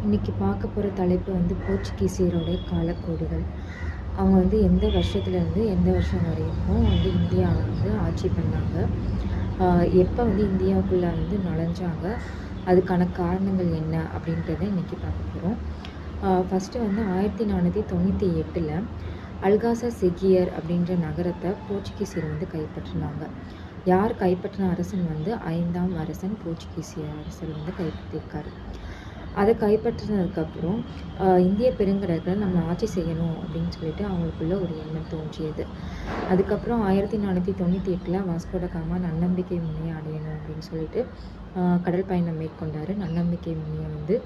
இன்றைக்கி பார்க்க போகிற தலைப்பு வந்து போர்ச்சுகீசியருடைய காலக்கோடுகள். அவங்க வந்து எந்த வருஷத்துலேருந்து எந்த வருஷம் வரைக்கும் வந்து இந்தியாவை வந்து ஆட்சி பண்ணாங்க, எப்போ வந்து இந்தியாவுக்குள்ளே வந்து நுழைஞ்சாங்க, அதுக்கான காரணங்கள் என்ன அப்படின்றத இன்றைக்கி பார்க்க போகிறோம். ஃபஸ்ட்டு வந்து 1498 அல்காசா செகியர் அப்படின்ற நகரத்தை போர்ச்சுகீசியர் வந்து கைப்பற்றினாங்க. யார் கைப்பற்றின அரசன் வந்து 5ஆம் அரசன் போர்ச்சுகீசிய அரசர் வந்து கைப்பற்றியிருக்காரு. அதை கைப்பற்றினதுக்கப்புறம் இந்திய பெருங்கடலில் நம்ம ஆட்சி செய்யணும் அப்படின்னு சொல்லிட்டு அவங்களுக்குள்ள ஒரு எண்ணம் தோன்றியது. அதுக்கப்புறம் 1498 வாஸ்கோட காமா நன்னம்பிக்கை முனையை அடையணும் அப்படின்னு சொல்லிட்டு கடல் பயணம் மேற்கொண்டார். நன்னம்பிக்கை முனையை வந்து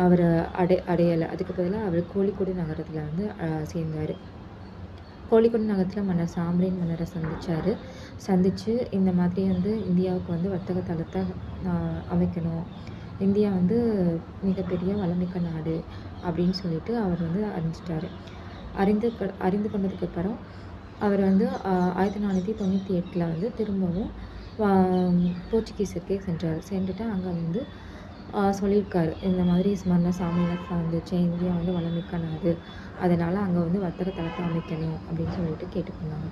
அவர் அடையலை. அதுக்கு பதிலாக அவர் கோழிக்கோடு நகரத்தில் வந்து சேர்ந்தார். கோழிக்கோடு நகரத்தில் மன்னர் சாம்பலின் மன்னரை சந்தித்து இந்த மாதிரி வந்து இந்தியாவுக்கு வந்து வர்த்தக தளத்தை அமைக்கணும், இந்தியா வந்து மிகப்பெரிய வளமிக்க நாடு அப்படின்னு சொல்லிட்டு அவர் வந்து அறிஞ்சிட்டார். அறிந்து கொண்டதுக்கப்புறம் அவர் வந்து 1498 வந்து திரும்பவும் போர்ச்சுகீஸுக்கே சென்றுட்டு அங்கே வந்து சொல்லியிருக்காரு, இந்த மாதிரி மன்னர் சாமியை சார்ந்துச்சு, இந்தியா வந்து வளமிக்க நாடு, அதனால் அங்கே வந்து வர்த்தக தளத்தை அமைக்கணும் அப்படின்னு சொல்லிட்டு கேட்டுக்கொண்டாங்க.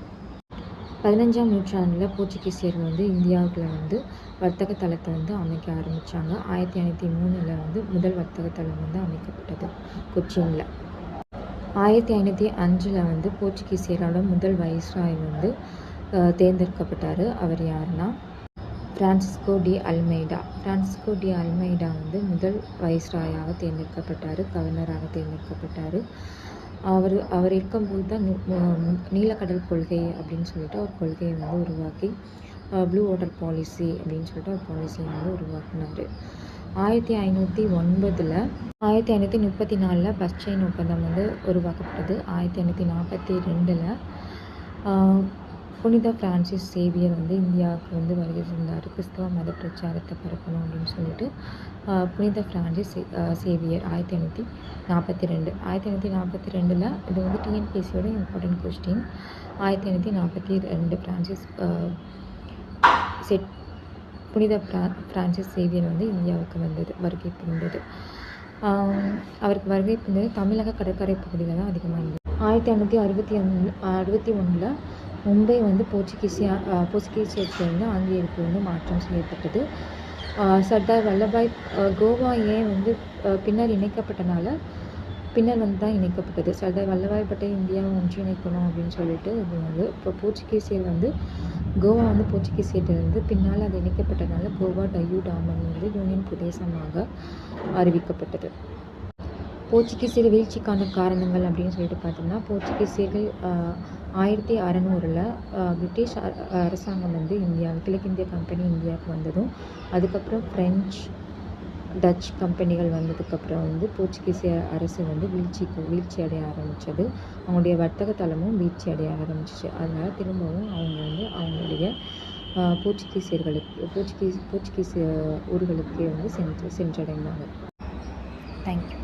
15ஆம் நூற்றாண்டில் போர்ச்சுகீசியர்கள் வந்து இந்தியாவுக்குள்ள வந்து வர்த்தக தளத்தை வந்து அமைக்க ஆரம்பித்தாங்க. 1503 வந்து முதல் வர்த்தக தளம் வந்து அமைக்கப்பட்டது கொச்சினில். 1505 வந்து போர்ச்சுகீசியரோட முதல் வைஸ்ராய் வந்து தேர்ந்தெடுக்கப்பட்டார். அவர் யாருன்னா பிரான்சிஸ்கோ டி அல்மெய்டா வந்து முதல் வைஸ்ராயாக தேர்ந்தெடுக்கப்பட்டார், கவர்னராக தேர்ந்தெடுக்கப்பட்டார். அவர் இருக்கும்போது தான் நீலக்கடல் கொள்கை அப்படின்னு சொல்லிட்டு ஒரு கொள்கையை வந்து உருவாக்கி ப்ளூ வாட்டர் பாலிசி அப்படின்னு சொல்லிட்டு ஒரு பாலிசியை வந்து உருவாக்கினார். 1534 பஸ்சைன் ஒப்பந்தம் வந்து உருவாக்கப்பட்டது. 1542 புனித பிரான்சிஸ் சேவியர் வந்து இந்தியாவுக்கு வந்து வருகை தந்தார். கிறிஸ்தவ மத பிரச்சாரத்தை பரப்பணும் அப்படின்னு சொல்லிட்டு புனித பிரான்சிஸ் சேவியர் 1542. 1542 இது வந்து டிஎன்பிஎஸ்சியோட இம்பார்ட்டன்ட் கொஸ்டின். 1542 புனித பிரான்சிஸ் சேவியர் வந்து இந்தியாவுக்கு வருகை புரிந்தது. அவருக்கு வருகை புரிந்தது தமிழக கடற்கரை பகுதியில் தான் அதிகமாக இருந்தது. 1561 மும்பை வந்து போர்ச்சுகீசியருக்கு வந்து ஆங்கிலேயருக்கு வந்து மாற்றம் செய்யப்பட்டது. சர்தார் வல்லபாய் கோவா ஏன் வந்து பின்னர் வந்து தான் இணைக்கப்பட்டது. சர்தார் வல்லபாய் பட்டேல் இந்தியாவை ஒன்றிணைக்கணும் அப்படின்னு சொல்லிட்டு இது வந்து இப்போ போர்ச்சுகீசியர் வந்து கோவா வந்து போர்ச்சுகீசியர்கிட்ட பின்னால் அது இணைக்கப்பட்டதுனால கோவா டையூ டாமன் வந்து யூனியன் பிரதேசமாக அறிவிக்கப்பட்டது. போர்ச்சுகீசியர் வீழ்ச்சிக்கான காரணங்கள் அப்படின்னு சொல்லிட்டு பார்த்தோம்னா, போர்ச்சுகீசியர்கள் 1600 பிரிட்டிஷ் அரசாங்கம் வந்து கிழக்கிந்திய கம்பெனி இந்தியாவுக்கு வந்ததும், அதுக்கப்புறம் பிரெஞ்சு டச் கம்பெனிகள் வந்ததுக்கப்புறம் வந்து போர்ச்சுகீசிய அரசு வந்து வீழ்ச்சி அடைய ஆரம்பித்தது. அவங்களுடைய வர்த்தக தளமும் வீழ்ச்சி அடைய ஆரம்பிச்சிச்சு. அதனால் திரும்பவும் அவங்க வந்து அவங்களுடைய போர்ச்சுகீஸ் ஊர்களுக்கே வந்து சென்றடைந்தாங்க. தேங்க்யூ.